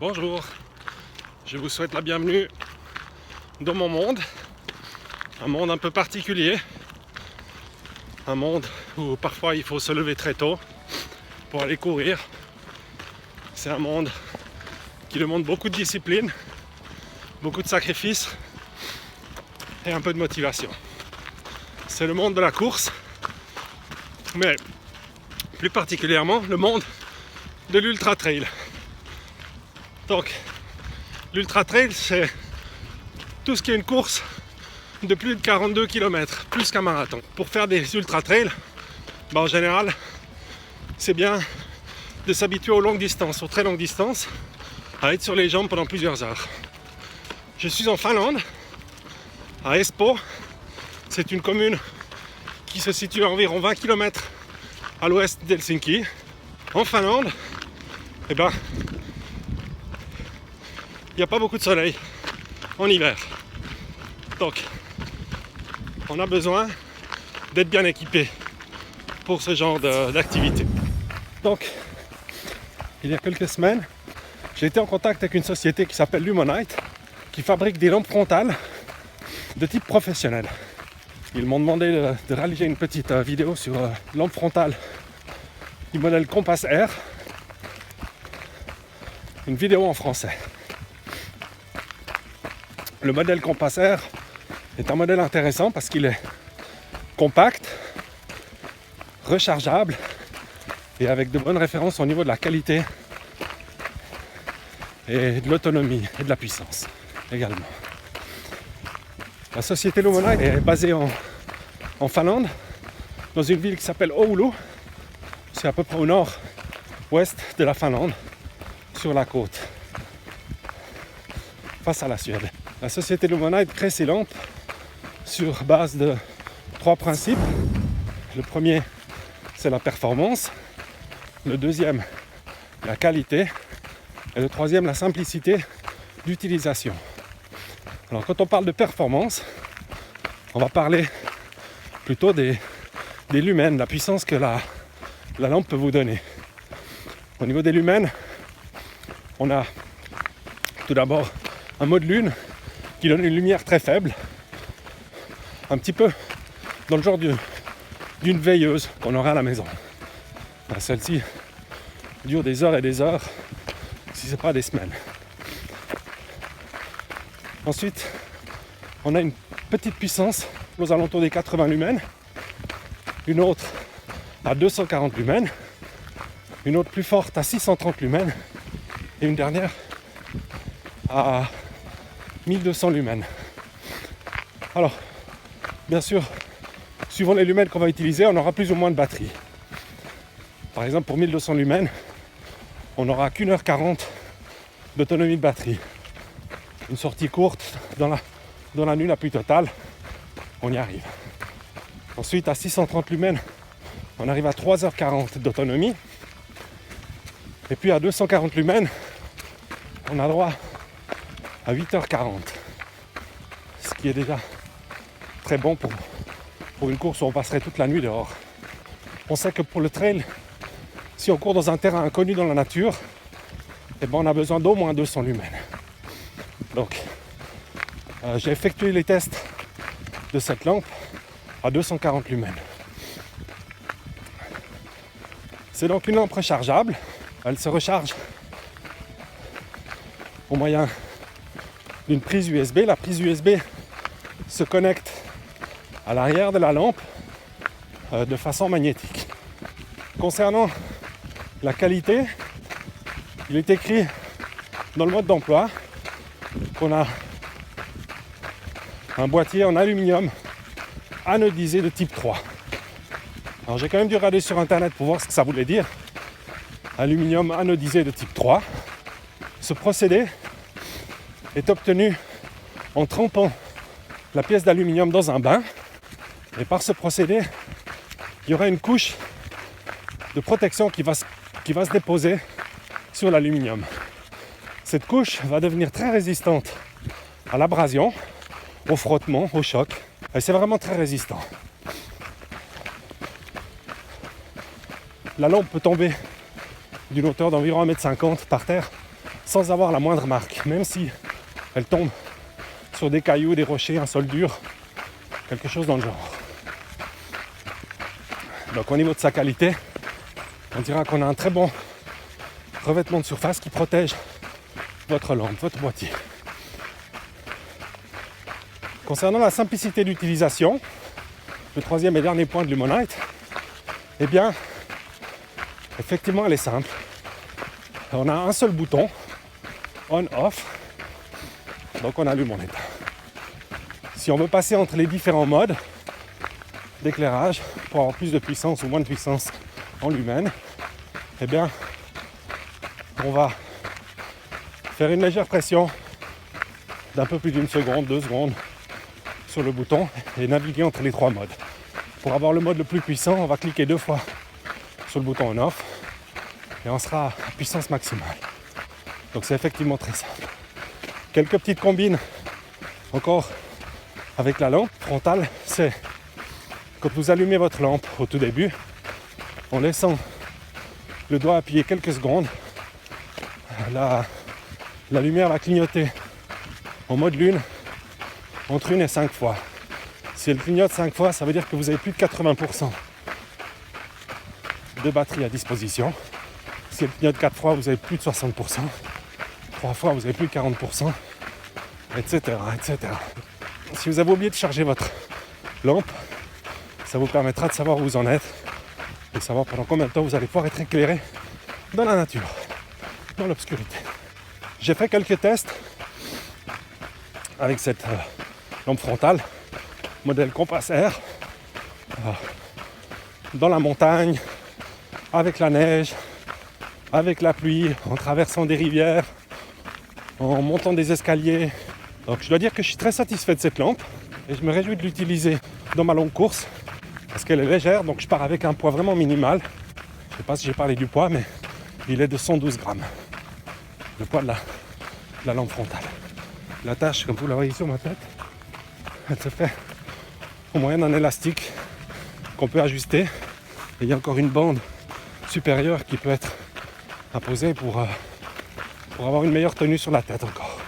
Bonjour, je vous souhaite la bienvenue dans mon monde, un monde un peu particulier, un monde où parfois il faut se lever très tôt pour aller courir. C'est un monde qui demande beaucoup de discipline, beaucoup de sacrifices et un peu de motivation. C'est le monde de la course, mais plus particulièrement le monde de l'ultra trail. Donc, l'ultra trail, c'est tout ce qui est une course de plus de 42 km, plus qu'un marathon. Pour faire des ultra trails, en général, c'est bien de s'habituer aux longues distances, aux très longues distances, à être sur les jambes pendant plusieurs heures. Je suis en Finlande, à Espoo. C'est une commune qui se situe à environ 20 km à l'ouest d'Helsinki. En Finlande, il n'y a pas beaucoup de soleil en hiver. Donc, on a besoin d'être bien équipé pour ce genre d'activité. Donc, il y a quelques semaines, j'ai été en contact avec une société qui s'appelle Lumonite, qui fabrique des lampes frontales de type professionnel. Ils m'ont demandé de réaliser une petite vidéo sur lampe frontale du modèle Compass R, une vidéo en français. Le modèle Compass R est un modèle intéressant parce qu'il est compact, rechargeable et avec de bonnes références au niveau de la qualité et de l'autonomie et de la puissance également. La société Lumonite est basée en Finlande, dans une ville qui s'appelle Oulu. C'est à peu près au nord-ouest de la Finlande, sur la côte, face à la Suède. La société Lumonite crée ses lampes sur base de 3 principes. Le premier, c'est la performance. Le deuxième, la qualité. Et le troisième, la simplicité d'utilisation. Alors quand on parle de performance, on va parler plutôt des lumens, la puissance que la lampe peut vous donner. Au niveau des lumens, on a tout d'abord un mode lune qui donne une lumière très faible, un petit peu dans le genre d'une veilleuse qu'on aurait à la maison. Celle-ci dure des heures et des heures, si ce n'est pas des semaines. Ensuite, on a une petite puissance aux alentours des 80 lumens, une autre à 240 lumens, une autre plus forte à 630 lumens et une dernière à 1200 lumens. Alors, bien sûr, suivant les lumens qu'on va utiliser, on aura plus ou moins de batterie. Par exemple, pour 1200 lumens, on n'aura qu'une heure 40 d'autonomie de batterie. Une sortie courte dans la nuit la plus totale, on y arrive. Ensuite, à 630 lumens, on arrive à 3h40 d'autonomie. Et puis à 240 lumens, on a droit à 8h40. Ce qui est déjà très bon pour une course où on passerait toute la nuit dehors. On sait que pour le trail, si on court dans un terrain inconnu dans la nature, on a besoin d'au moins 200 lumens. Donc, j'ai effectué les tests de cette lampe à 240 lumens. C'est donc une lampe rechargeable. Elle se recharge au moyen d'une prise USB. La prise USB se connecte à l'arrière de la lampe de façon magnétique. Concernant la qualité, il est écrit dans le mode d'emploi qu'on a un boîtier en aluminium anodisé de type 3. Alors j'ai quand même dû regarder sur internet pour voir ce que ça voulait dire. Aluminium anodisé de type 3. Ce procédé est obtenu en trempant la pièce d'aluminium dans un bain. Et par ce procédé, il y aura une couche de protection qui va se déposer sur l'aluminium. Cette couche va devenir très résistante à l'abrasion, au frottement, au choc. Et c'est vraiment très résistant. La lampe peut tomber d'une hauteur d'environ 1,50 m par terre sans avoir la moindre marque, même si elle tombe sur des cailloux, des rochers, un sol dur, quelque chose dans le genre. Donc au niveau de sa qualité, on dira qu'on a un très bon revêtement de surface qui protège votre lampe, votre boîtier. Concernant la simplicité d'utilisation, le troisième et dernier point de l'Humonite, eh bien, effectivement, elle est simple. On a un seul bouton, on-off, donc on allume, on éteint. Si on veut passer entre les différents modes d'éclairage pour avoir plus de puissance ou moins de puissance en lumen, eh bien, on va faire une légère pression d'un peu plus d'une seconde, 2 secondes sur le bouton et naviguer entre les 3 modes. Pour avoir le mode le plus puissant, on va cliquer 2 fois sur le bouton on-off et on sera à puissance maximale. Donc c'est effectivement très simple. Quelques petites combines encore avec la lampe frontale, c'est quand vous allumez votre lampe au tout début, en laissant le doigt appuyé quelques secondes, la lumière va clignoter en mode lune entre 1 et 5 fois. Si elle clignote 5 fois, ça veut dire que vous avez plus de 80% de batterie à disposition. Si elle clignote 4 fois, vous avez plus de 60%. 3 fois, vous avez plus de 40%, etc., etc. Si vous avez oublié de charger votre lampe, ça vous permettra de savoir où vous en êtes et de savoir pendant combien de temps vous allez pouvoir être éclairé dans la nature, dans l'obscurité. J'ai fait quelques tests avec cette lampe frontale, modèle Compass R, dans la montagne, avec la neige, avec la pluie, en traversant des rivières, en montant des escaliers. Donc je dois dire que je suis très satisfait de cette lampe et je me réjouis de l'utiliser dans ma longue course parce qu'elle est légère, donc je pars avec un poids vraiment minimal. Je ne sais pas si j'ai parlé du poids, mais il est de 112 grammes. Le poids de la lampe frontale. La tâche, comme vous la voyez sur ma tête, elle se fait au moyen d'un élastique qu'on peut ajuster. Et il y a encore une bande supérieure qui peut être imposée pour avoir une meilleure tenue sur la tête encore.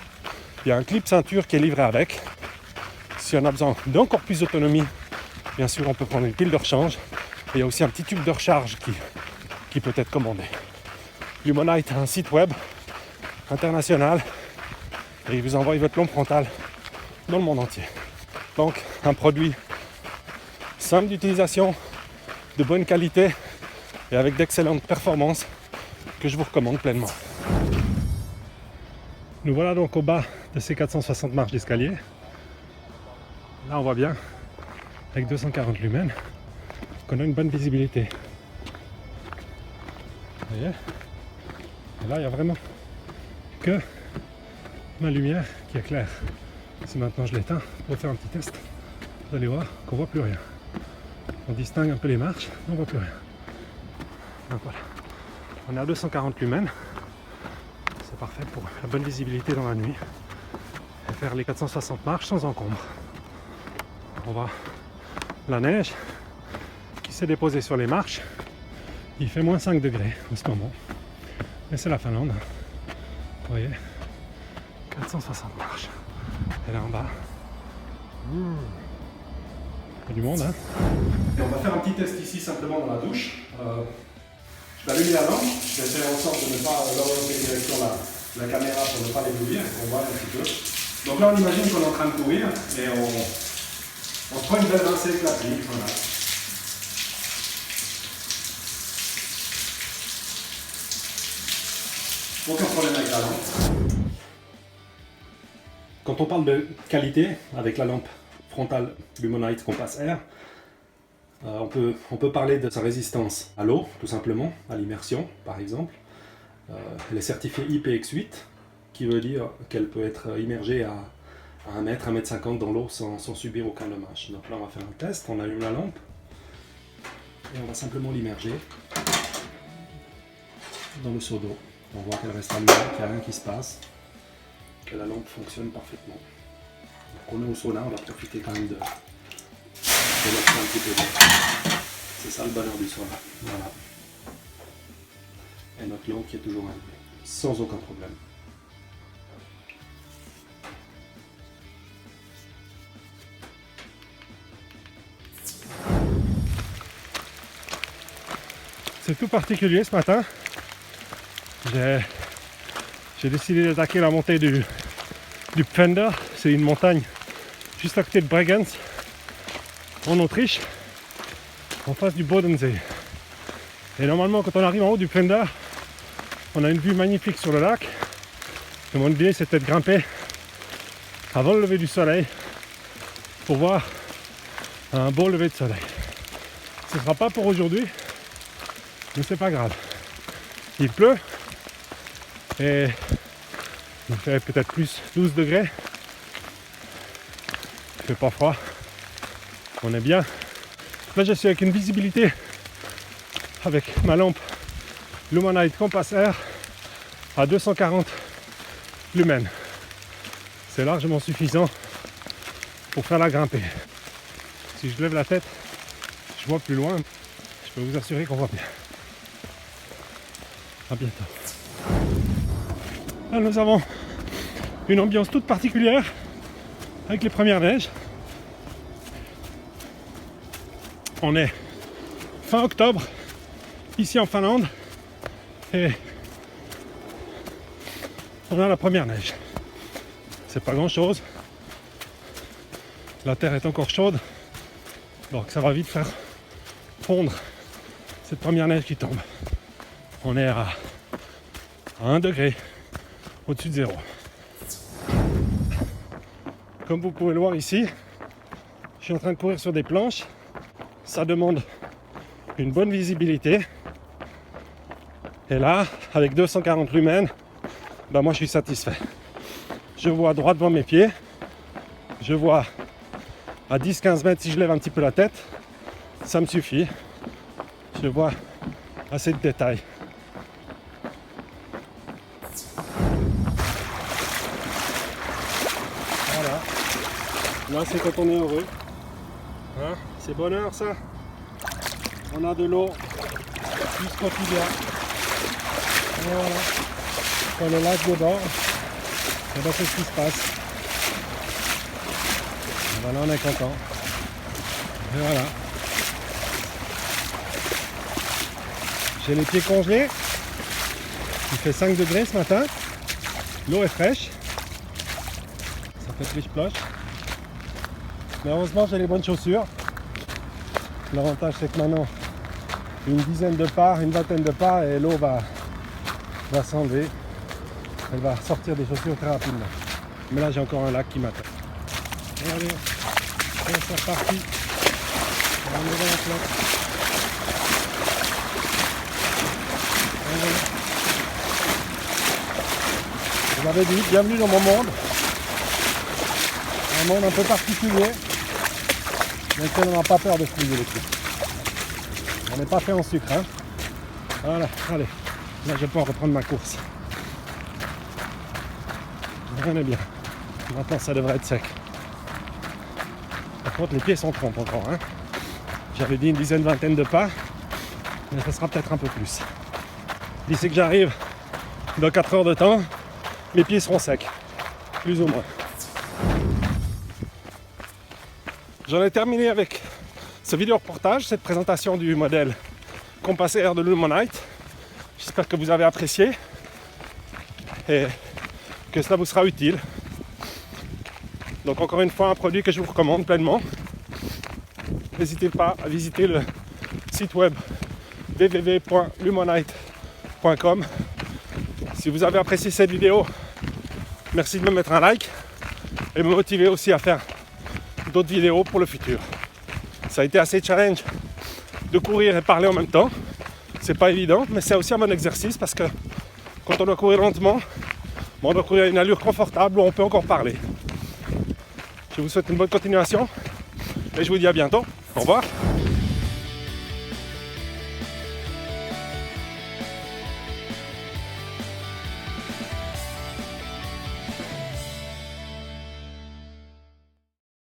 Il y a un clip ceinture qui est livré avec. Si on a besoin d'encore plus d'autonomie, bien sûr on peut prendre une pile de rechange. Et il y a aussi un petit tube de recharge qui peut être commandé. Humonite a un site web international et il vous envoie votre lampe frontale dans le monde entier. Donc un produit simple d'utilisation, de bonne qualité et avec d'excellentes performances que je vous recommande pleinement. Nous voilà donc au bas de ces 460 marches d'escalier. Là on voit bien, avec 240 lumens, qu'on a une bonne visibilité. Vous voyez ? Et là il n'y a vraiment que ma lumière qui est claire. Si maintenant je l'éteins pour faire un petit test, vous allez voir qu'on ne voit plus rien. On distingue un peu les marches, on ne voit plus rien. Donc voilà, on est à 240 lumens. C'est parfait pour la bonne visibilité dans la nuit et faire les 460 marches sans encombre. On voit la neige qui s'est déposée sur les marches. Il fait moins 5 degrés en ce moment, mais c'est la Finlande. Vous voyez, 460 marches. Et là en bas, il y a du monde, hein. Et on va faire un petit test ici simplement dans la douche. Je vais allumer la lampe, je vais faire en sorte de ne pas l'orienter direction la caméra pour ne pas l'éblouir, on voit un petit peu. Donc là on imagine qu'on est en train de courir et on prend une belle rincée avec la pluie, voilà. Aucun problème avec la lampe. Quand on parle de qualité avec la lampe frontale Humonite Compass R, on peut parler de sa résistance à l'eau, tout simplement, à l'immersion par exemple. Elle est certifiée IPX8, qui veut dire qu'elle peut être immergée à 1 mètre, 1 mètre 50 dans l'eau sans subir aucun dommage. Donc là on va faire un test, on allume la lampe et on va simplement l'immerger dans le seau d'eau. On voit qu'elle reste allumée, qu'il n'y a rien qui se passe, que la lampe fonctionne parfaitement. Donc on est au sauna, on va profiter quand même de lancer un petit peu d'eau. C'est ça le bonheur du sauna. Voilà. Et notre lampe qui est toujours allumée, sans aucun problème. C'est tout particulier ce matin. J'ai décidé d'attaquer la montée du Pfänder. C'est une montagne juste à côté de Bregenz, en Autriche, en face du Bodensee. Et normalement, quand on arrive en haut du Pfänder, on a une vue magnifique sur le lac. Et mon idée, c'était de grimper avant le lever du soleil pour voir un beau lever de soleil. Ce ne sera pas pour aujourd'hui, mais c'est pas grave. Il pleut et il fait peut-être plus 12 degrés. Il fait pas froid. On est bien. Là, je suis avec une visibilité avec ma lampe Lumonite Compass R à 240 lumens. C'est largement suffisant pour faire la grimper. Si je lève la tête, je vois plus loin. Je peux vous assurer qu'on voit bien. À bientôt. Là, nous avons une ambiance toute particulière avec les premières neiges. On est fin octobre ici en Finlande et on a la première neige. C'est pas grand chose. La terre est encore chaude, donc ça va vite faire fondre cette première neige qui tombe. On est à 1 degré au-dessus de 0. Comme vous pouvez le voir ici, je suis en train de courir sur des planches. Ça demande une bonne visibilité. Et là, avec 240 lumens, moi je suis satisfait. Je vois droit devant mes pieds. Je vois à 10-15 mètres si je lève un petit peu la tête. Ça me suffit. Je vois assez de détails. Voilà. Là c'est quand on est heureux. Hein, c'est bonheur ça. On a de l'eau jusqu'au tibia. Voilà. Quand le lac déborde, et ben c'est ce qui se passe. Et ben là on est content. Et voilà. J'ai les pieds congelés. Il fait 5 degrés ce matin. L'eau est fraîche. Ça fait pliche-ploche. Mais heureusement j'ai les bonnes chaussures. L'avantage c'est que maintenant, une dizaine de pas, une vingtaine de pas et l'eau va s'enlever. Elle va sortir des chaussures très rapidement. Mais là j'ai encore un lac qui m'attend. Allez, c'est reparti. On est dans la plaque. Je vous l'avais dit, bienvenue dans mon monde. Un monde un peu particulier. Mais on n'a pas peur de se mouiller les pieds. On n'est pas fait en sucre. Hein. Voilà, allez. Là je vais pouvoir reprendre ma course. Rien n'est bien. Maintenant ça devrait être sec. Par contre les pieds sont trompes encore. Hein. J'avais dit une dizaine, vingtaine de pas. Mais ça sera peut-être un peu plus. D'ici que j'arrive dans 4 heures de temps, les pieds seront secs. Plus ou moins. J'en ai terminé avec ce vidéo reportage, cette présentation du modèle Compass R de Lumonite. J'espère que vous avez apprécié et que cela vous sera utile. Donc encore une fois, un produit que je vous recommande pleinement. N'hésitez pas à visiter le site web www.lumonite.com. Si vous avez apprécié cette vidéo, merci de me mettre un like et me motiver aussi à faire d'autres vidéos pour le futur. Ça a été assez challenge de courir et parler en même temps. C'est pas évident, mais c'est aussi un bon exercice parce que quand on doit courir lentement, on doit courir à une allure confortable où on peut encore parler. Je vous souhaite une bonne continuation et je vous dis à bientôt. Au revoir.